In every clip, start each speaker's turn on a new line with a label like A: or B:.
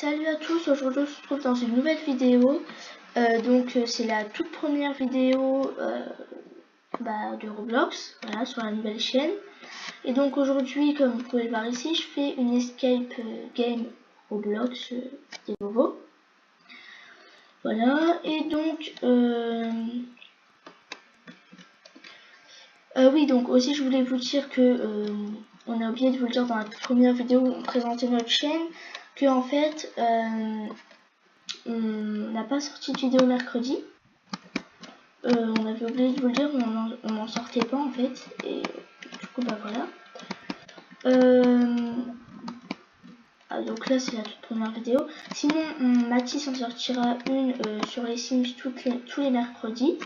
A: Salut à tous, aujourd'hui on se retrouve dans une nouvelle vidéo. C'est la toute première vidéo de Roblox, voilà, sur la nouvelle chaîne. Et donc aujourd'hui, comme vous pouvez le voir ici, je fais une escape game Roblox des Bobos. Voilà, et donc oui, donc aussi je voulais vous dire que on a oublié de vous le dire dans la première vidéo où on présentait notre chaîne, que en fait on n'a pas sorti de vidéo mercredi. On avait oublié de vous le dire, on n'en sortait pas en fait, et du coup bah voilà. Donc là c'est la toute première vidéo. Sinon Mathis en sortira une sur les Sims tous les mercredis.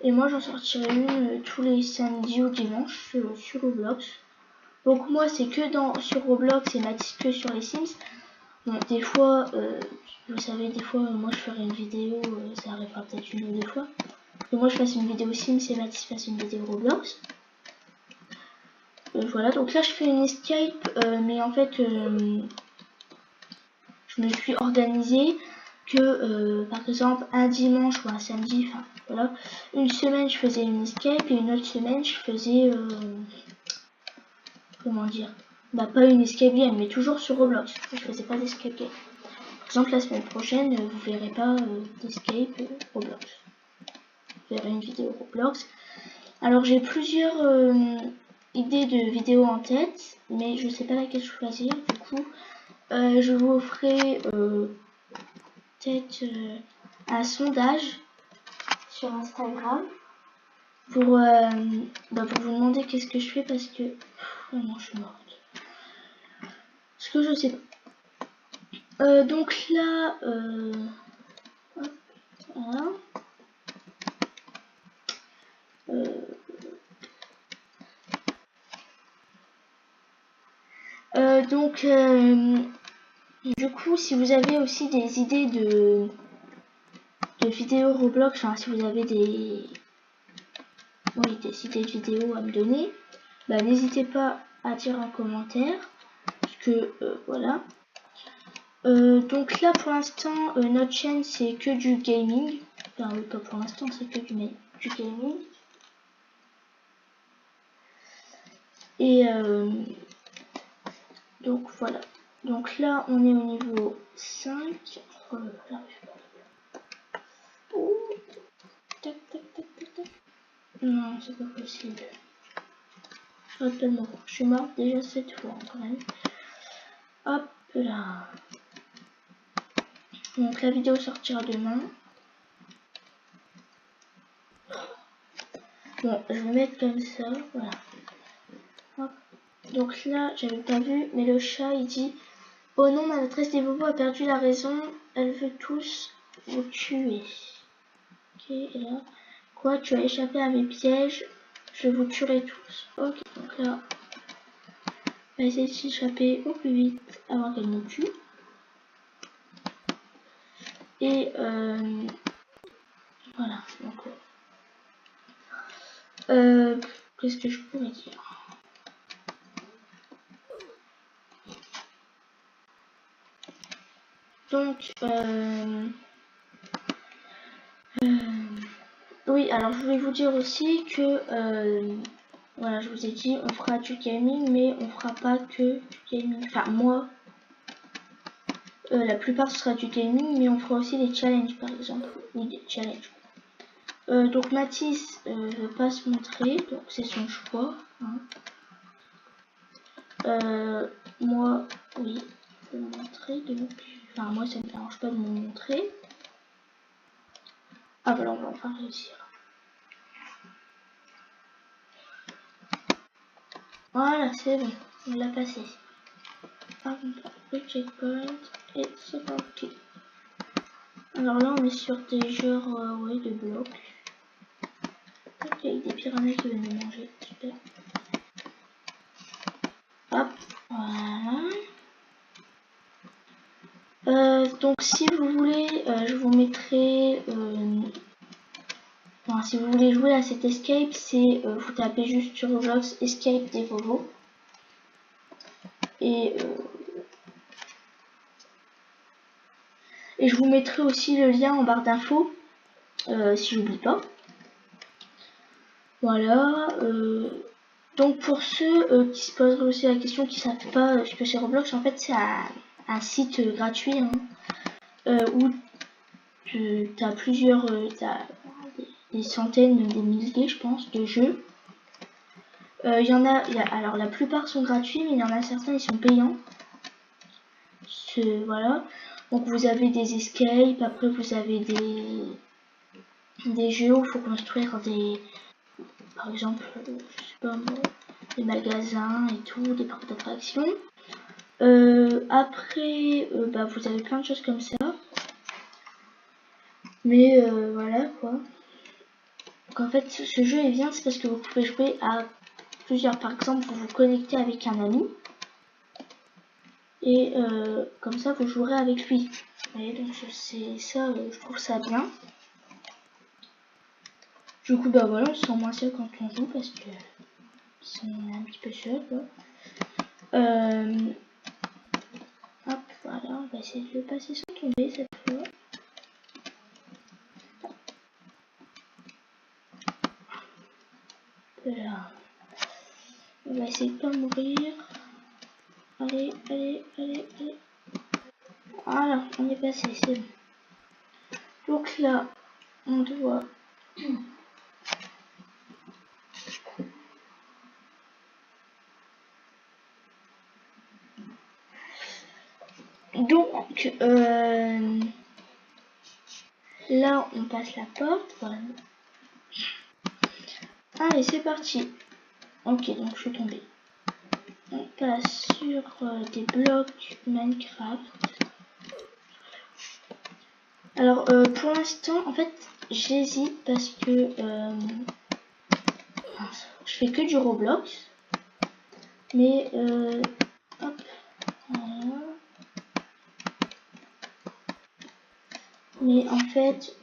A: Et moi j'en sortirai une tous les samedis ou dimanches sur Roblox. Donc moi c'est que sur Roblox et Mathis que sur les Sims. Bon, des fois, vous savez, des fois moi je ferai une vidéo, ça arrivera peut-être une ou deux fois. Que moi je fasse une vidéo Sims et Mathis fasse une vidéo Roblox. Voilà, donc là je fais une escape, mais en fait je me suis organisée que par exemple un dimanche ou un samedi, enfin voilà, une semaine je faisais une escape et une autre semaine je faisais comment dire, bah pas une escape game mais toujours sur Roblox, je faisais pas d'escape game. Par exemple la semaine prochaine vous verrez pas d'escape Roblox, vous verrez une vidéo Roblox. Alors j'ai plusieurs idées de vidéos en tête, mais je sais pas laquelle choisir. Du coup, je vous ferai peut-être un sondage sur Instagram pour vous demander qu'est-ce que je fais parce que vraiment je suis morte. Parce que je sais pas. Donc là, hop, voilà. Du coup, si vous avez aussi des idées de vidéos Roblox, enfin si vous avez des idées de vidéos à me donner, bah n'hésitez pas à dire en commentaire, parce que voilà. Donc là pour l'instant notre chaîne c'est que du gaming, enfin oui pas pour l'instant c'est que du gaming. Et donc voilà. Donc là on est au niveau 5. Oh là là, oh. Tac, tac, tac, tac, tac. Non, c'est pas possible. Je suis morte déjà 7 fois quand même. Hop là. Donc la vidéo sortira demain. Bon, je vais mettre comme ça, voilà. Hop. Donc là, j'avais pas vu, mais le chat il dit: oh non, ma maîtresse des bobos a perdu la raison, elle veut tous vous tuer. Ok, et là, quoi, tu as échappé à mes pièges, je vous tuerai tous. Ok, donc là, on va essayer de s'échapper au plus vite avant qu'elle nous tue. Et voilà, donc qu'est-ce que je pourrais dire? Donc oui, alors je voulais vous dire aussi que voilà, je vous ai dit on fera du gaming, mais on fera pas que du gaming. Enfin moi, la plupart ce sera du gaming, mais on fera aussi des challenges par exemple. Oui, des challenges. Donc Mathis veut pas se montrer, donc c'est son choix. Hein. Moi, oui, je vais me montrer. Donc, enfin moi ça me dérange pas de me montrer. Ah voilà, on va enfin réussir. Voilà, c'est bon, on l'a passé. Le checkpoint et c'est parti. Alors là on est sur des genres ouais, de blocs. Ok, des piranhas qui veulent me manger, super. Hop, voilà. Donc si vous voulez, je vous mettrai... enfin, si vous voulez jouer à cette escape, c'est vous tapez juste sur Roblox escape des Bobos. Et Et je vous mettrai aussi le lien en barre d'infos, si j'oublie pas. Voilà. Donc pour ceux qui se poseraient aussi la question, qui ne savent pas ce que c'est Roblox, en fait c'est un site gratuit hein, où tu as plusieurs, des centaines, des milliers je pense, de jeux. Alors la plupart sont gratuits, mais il y en a certains ils sont payants. Voilà. Donc vous avez des escapes, après vous avez des jeux où il faut construire par exemple, je sais pas moi, des magasins et tout, des parcs d'attractions. Après, vous avez plein de choses comme ça. Mais voilà quoi. Donc en fait, ce jeu est bien, c'est parce que vous pouvez jouer à plusieurs. Par exemple, vous vous connectez avec un ami. Et comme ça, vous jouerez avec lui. Et donc c'est ça, je trouve ça bien. Du coup, voilà, on se sent moins seul quand on joue parce que c'est un petit peu seul quoi. Hop, voilà, on va essayer de le passer sans tomber cette fois. Là. On va essayer de pas mourir. Allez, allez, allez, allez. Voilà, on est passé, c'est bon. Donc là, on doit... Donc, là, on passe la porte. Voilà. Allez, c'est parti. Ok, donc je suis tombée. On passe sur des blocs Minecraft. Alors, pour l'instant, en fait, j'hésite parce que je fais que du Roblox. Mais, hop, voilà. Mais en fait,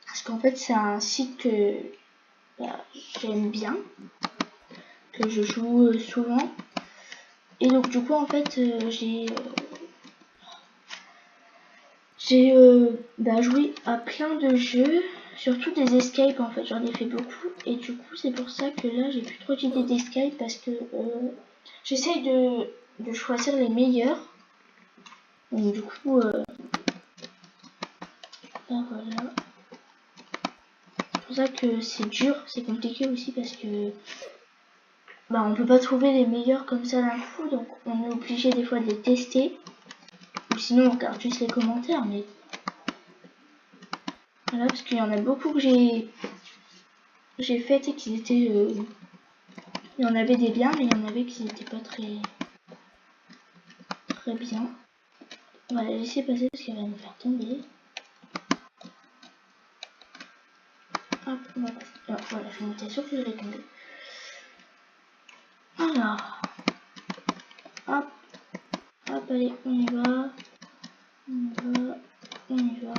A: parce qu'en fait, c'est un site que j'aime bien, que je joue souvent. Et donc, du coup, en fait, j'ai joué à plein de jeux, surtout des escapes en fait, j'en ai fait beaucoup. Et du coup, c'est pour ça que là, j'ai plus trop d'idées d'escape parce que j'essaye de choisir les meilleurs. Donc, du coup, voilà. C'est pour ça que c'est dur, c'est compliqué aussi parce que on peut pas trouver les meilleurs comme ça d'un coup, donc on est obligé des fois de les tester. Ou sinon, on regarde juste les commentaires, mais voilà, parce qu'il y en a beaucoup que j'ai fait et qu'ils étaient. Il y en avait des biens, mais il y en avait qui n'étaient pas très bien. On va la laisser passer parce qu'elle va nous faire tomber. Hop, voilà, je m'étais sûre que j'allais tomber. Alors, hop, hop, allez, on y va. On y va.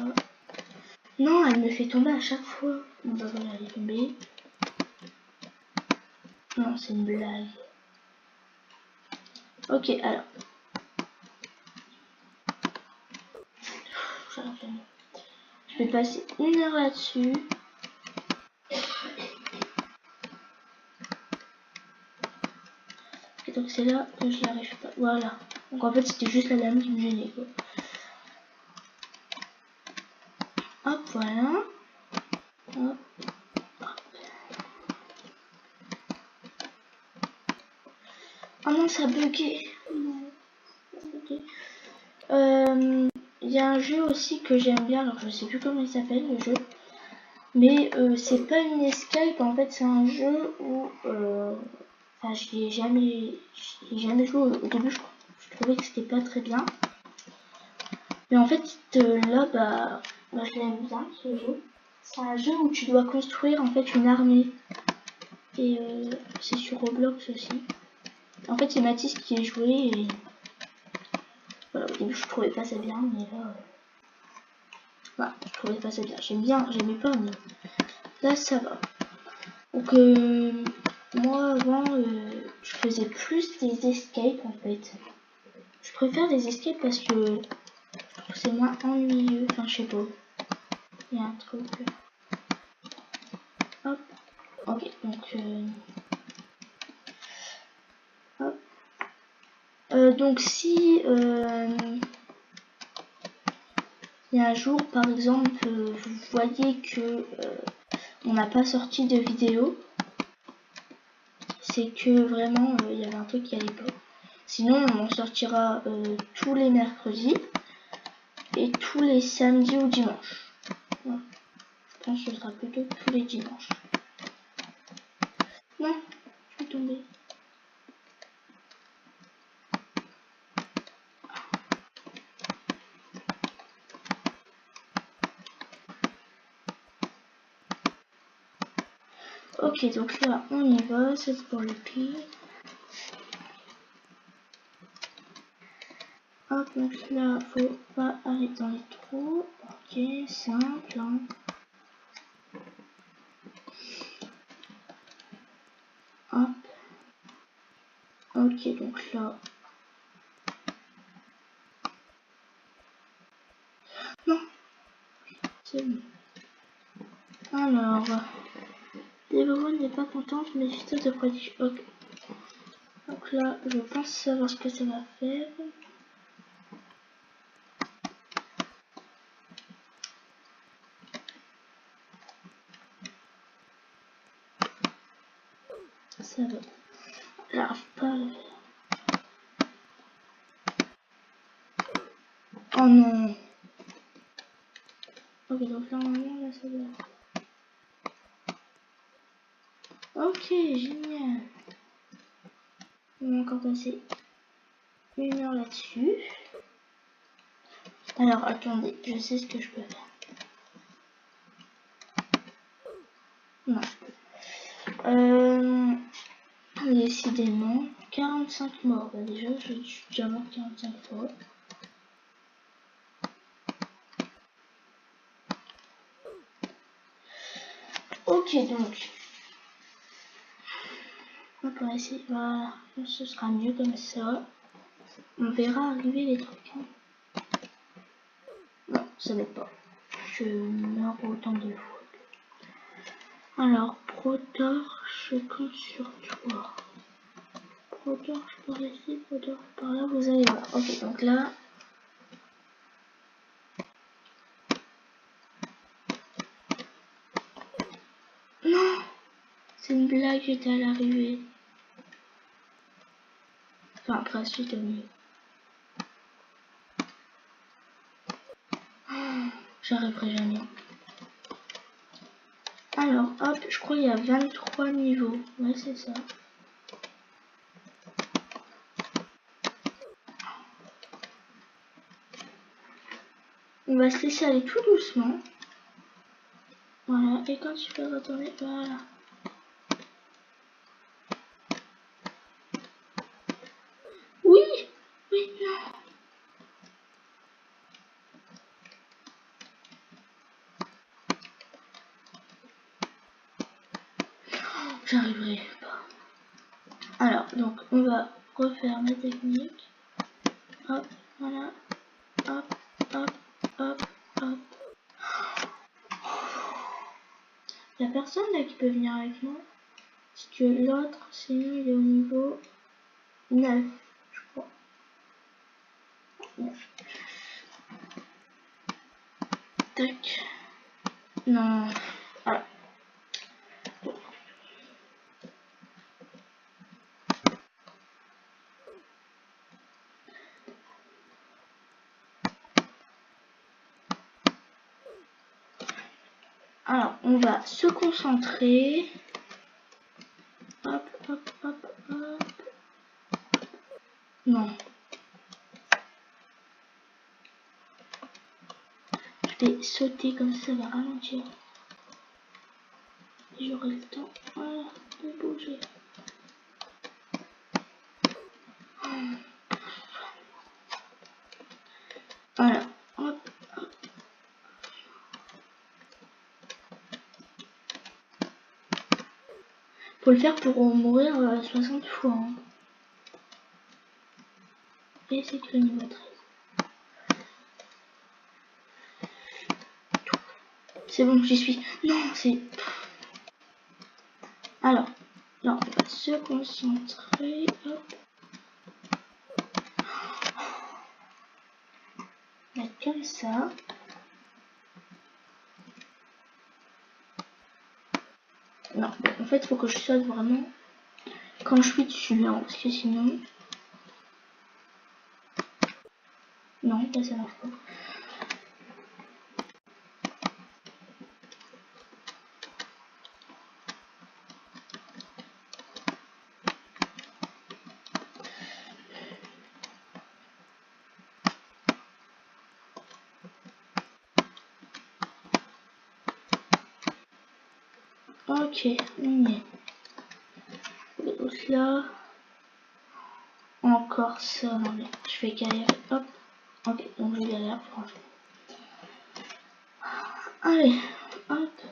A: Non, elle me fait tomber à chaque fois. Voilà, elle est tombée. Non, c'est une blague. Ok, alors. Je vais passer 1 heure là-dessus. Et donc c'est là que je n'y arrive pas. Voilà. Donc en fait c'était juste la lame qui me gênait quoi. Hop, voilà. Hop. Oh non, ça a bugué. Il y a un jeu aussi que j'aime bien, alors je sais plus comment il s'appelle le jeu. Mais c'est pas une escape, en fait c'est un jeu où... Enfin j'y ai jamais joué au début, je trouvais que c'était pas très bien. Mais en fait là, je l'aime bien ce jeu. C'est un jeu où tu dois construire en fait une armée. Et c'est sur Roblox aussi. En fait c'est Mathis qui est joué et... Voilà, au début je trouvais pas ça bien, mais là... Voilà, je trouvais pas ça bien. J'aimais pas, mais là ça va. Donc moi avant je faisais plus des escapes en fait. Je préfère les escapes parce que c'est moins ennuyeux. Enfin, je sais pas. Il y a un truc. Hop. Ok, donc... hop. Donc si... il y a un jour, par exemple, vous voyez que on n'a pas sorti de vidéo, c'est que vraiment il y avait un truc qui allait pas. Sinon, on en sortira tous les mercredis et tous les samedis ou dimanches. Ouais. Je pense que ce sera plutôt tous les dimanches. Non, je suis tombée. Ok, donc là, on y va, c'est pour le pire. Hop, donc là, faut pas aller dans les trous. Ok, simple. Hein. Hop. Ok, donc là. Non, c'est bon. Alors, Deborah n'est pas contente, mais juste de production. Ok. Donc là, je pense savoir ce que ça va faire. Ça va. J'arrive pas à le faire. Oh non. Ok, donc là, normalement, là, ça va. Ok, génial. On va encore passer 1 heure là-dessus. Alors, attendez, je sais ce que je peux faire. Non. Décidément, 45 morts. Bah déjà, je suis déjà mort 45 fois. Ok, donc. On va essayer. Voilà, ce sera mieux comme ça. On verra arriver les trucs. Hein. Non, ça va pas. Je meurs autant de fois. Alors, Protorche, je compte sur toi. Protorche par ici, Protorche par là, vous allez voir. Ok, donc là. Non! C'est une blague, j'étais à l'arrivée. Enfin, après, suite au mieux. J'arriverai jamais. Alors, hop, je crois qu'il y a 23 niveaux. Ouais, c'est ça. On va se laisser aller tout doucement. Voilà, et quand tu peux retourner, voilà. Oui! Oui, non! J'arriverai pas. Alors, donc, on va refaire ma technique. Hop, voilà. Hop, hop, hop, hop. Il y a personne là qui peut venir avec moi. Parce que l'autre, sinon, il est au niveau 9, je crois. 9. Tac. Non. Voilà. Alors, on va se concentrer. Hop, hop, hop, hop. Non. Je vais sauter comme ça, ça va ralentir. Et j'aurai le temps, voilà, de bouger. Voilà. Hop, hop. Faut le faire pour mourir 60 fois. Hein. Et c'est que le niveau 13. c'est bon, j'y suis. Non, c'est... Alors, là, on va se concentrer. Hop. Mettre comme ça. Non, en fait, il faut que je saute vraiment quand je suis dessus, hein, parce que sinon... Non, là, ça marche pas. Ok, on y est. Et là, encore ça. Non mais je vais galérer. Hop. Ok, donc je galère franchement. Allez, hop.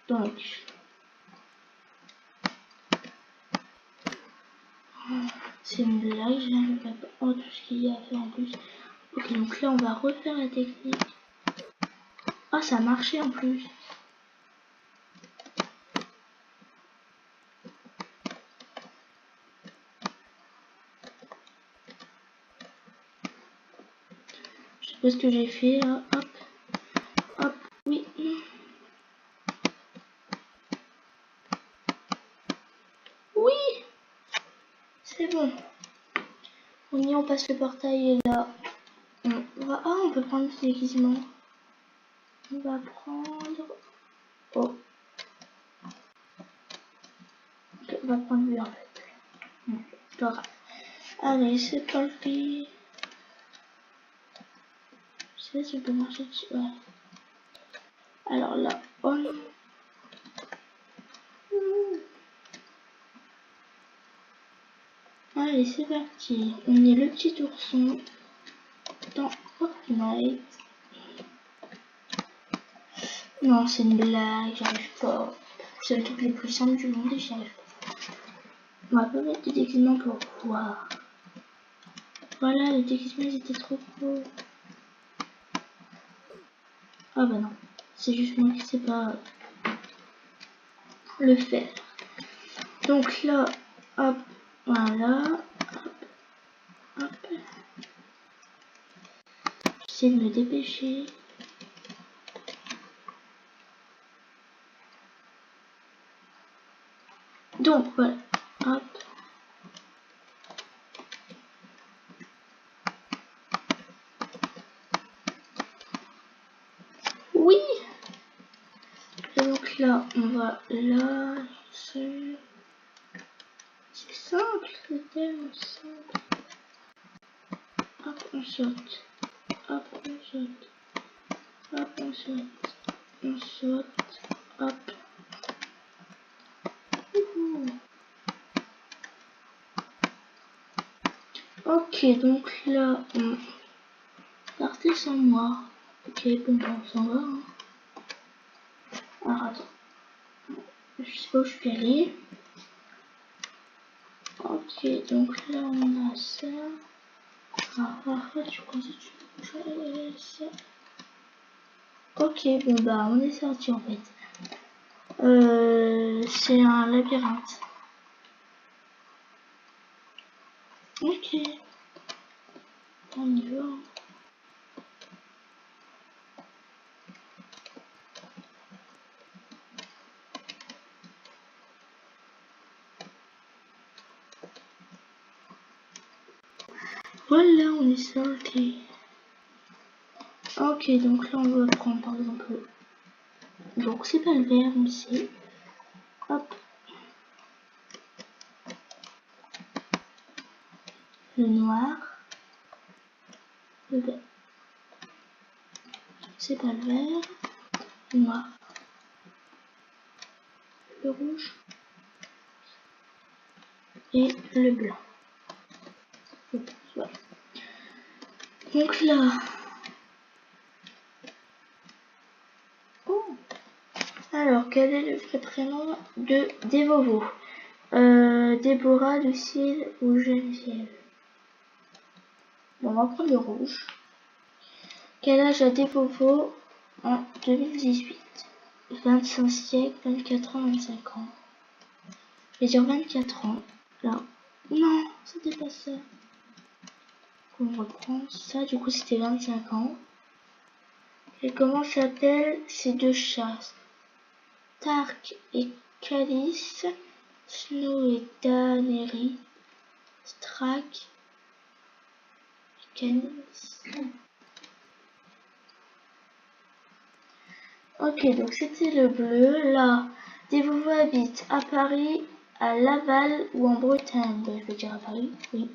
A: Donc, c'est une blague, je n'arrive pas. Oh, tout ce qu'il y a à faire en plus. Ok, donc là, on va refaire la technique. Ah, ça a marché en plus. Je sais pas ce que j'ai fait là. Hop. Hop. Oui. Oui. C'est bon. On y est, on passe le portail et là. On va... Ah, on peut prendre ce déguisement. On va prendre... Oh. Okay, on va prendre lui en fait. C'est pas grave. Allez, c'est parti. Je sais pas si on peut marcher dessus. Ouais. Alors là, on... Allez, c'est parti. On est le petit ourson dans Fortnite. Non, c'est une blague, j'arrive pas. C'est le truc le plus simple du monde et j'y arrive pas. On va pas mettre des déguisements pour voir. Voilà, les déguisements ils étaient trop gros. Ah bah non, c'est juste moi qui sais pas le faire. Donc là, hop, voilà, hop, hop. J'essaie de me dépêcher. Donc voilà, hop. Oui. Et donc là, on va là, c'est simple, c'est tellement simple. Hop, on saute. Hop, on saute. Hop, on saute. On saute. Hop. Ouhou. Ok, donc là, on partait sans moi. Ok, bon, on s'en va. Hein. Alors, attends. Je sais pas où je suis allée. Ok, donc là, on a ça. Tu crois que tu ça. Ok, bon, bah, on est sorti en fait. C'est un labyrinthe. Ok. On y va. Voilà, on est sorti. Ok, donc là, on va prendre par exemple. Donc, c'est pas le vert, on le sait. Hop. Le noir. Le vert. C'est pas le vert. Le noir. Le rouge. Et le blanc. Voilà. Donc là. Oh. Alors, quel est le vrai prénom de Dévovo? Déborah, Lucille ou Geneviève? Bon, on va prendre le rouge. Quel âge a Devovo en 2018? 25 siècles, 24 ans, 25 ans. Je vais dire 24 ans. Là. Non, c'était pas ça. On reprend ça, du coup c'était 25 ans. Et comment s'appellent ces deux chats? Stark et Calice, Snow et Daenerys, Strack et Calice. Ok, donc c'était le bleu. Là, Devovo habite à Paris, à Laval ou en Bretagne. Ben, je vais dire à Paris, oui.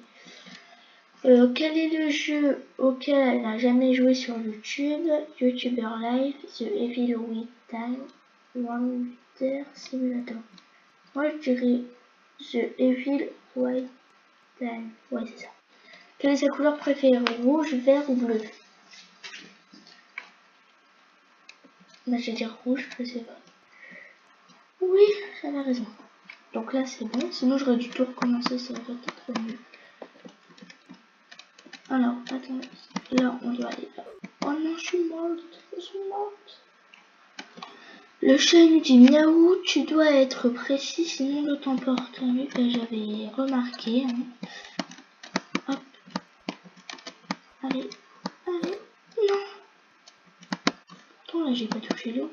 A: Quel est le jeu auquel elle n'a jamais joué sur YouTube? YouTuber Live, The Evil Wonder Simulator. Moi je dirais The Evil White Time. Ouais, c'est ça. Quelle est sa couleur préférée? Rouge, vert ou bleu? Bah, je vais dire rouge, je sais pas. Oui, j'avais raison. Donc là c'est bon, sinon j'aurais dû tout recommencer, ça aurait été trop mieux. Alors, attendez, là on doit aller là. Oh non, je suis morte, je suis morte. Le chat nous dit miaou, tu dois être précis sinon je t'emporte. Oui, que j'avais remarqué. Hein. Hop. Allez, allez, non. Attends, là j'ai pas touché l'eau.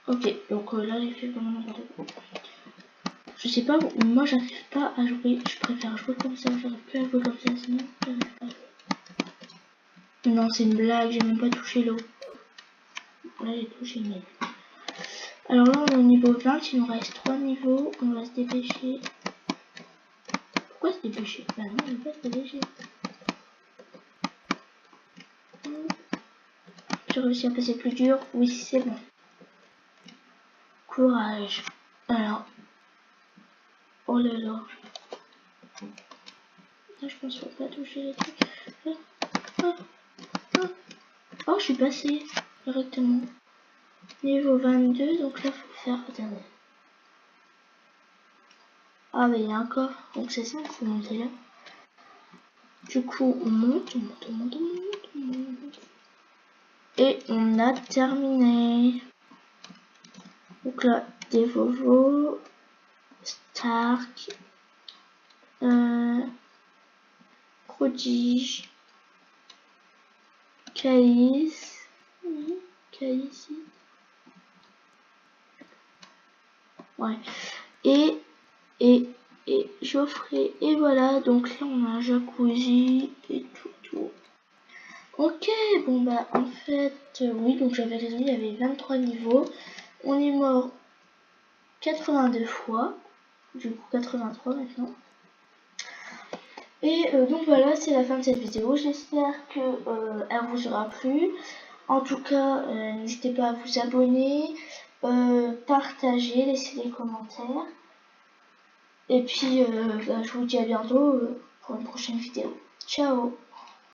A: Ok, donc là j'ai fait vraiment n'importe quoi. Je sais pas, moi j'arrive pas à jouer, je préfère jouer comme ça, j'arrive plus à jouer comme ça, sinon j'arrive pas à jouer. Non, c'est une blague, j'ai même pas touché l'eau. Là j'ai touché le nez. Alors là on est au niveau 20, il nous reste 3 niveaux, on va se dépêcher. Pourquoi se dépêcher? Bah non, on va pas se dépêcher. J'ai réussi à passer plus dur, oui c'est bon. Courage. Alors, oh là là. Là je pense qu'il faut pas toucher les trucs. Oh, je suis passée directement. Niveau 22, donc là faut faire... Attendez. Ah mais il y a un coffre, donc c'est ça, il faut monter là. Du coup on monte, on monte, on monte, on monte, on monte. Et on a terminé. Donc là, Devovo, Stark, Prodige, Calice, Calice, ouais, et Geoffrey, et voilà, donc là on a un jacuzzi et tout. Ok, bon bah en fait, oui, donc j'avais raison, il y avait 23 niveaux, on est mort 82 fois, du coup 83 maintenant. Et donc voilà, c'est la fin de cette vidéo, j'espère que elle vous aura plu. En tout cas, n'hésitez pas à vous abonner, partager, laisser des commentaires. Et puis, je vous dis à bientôt pour une prochaine vidéo. Ciao!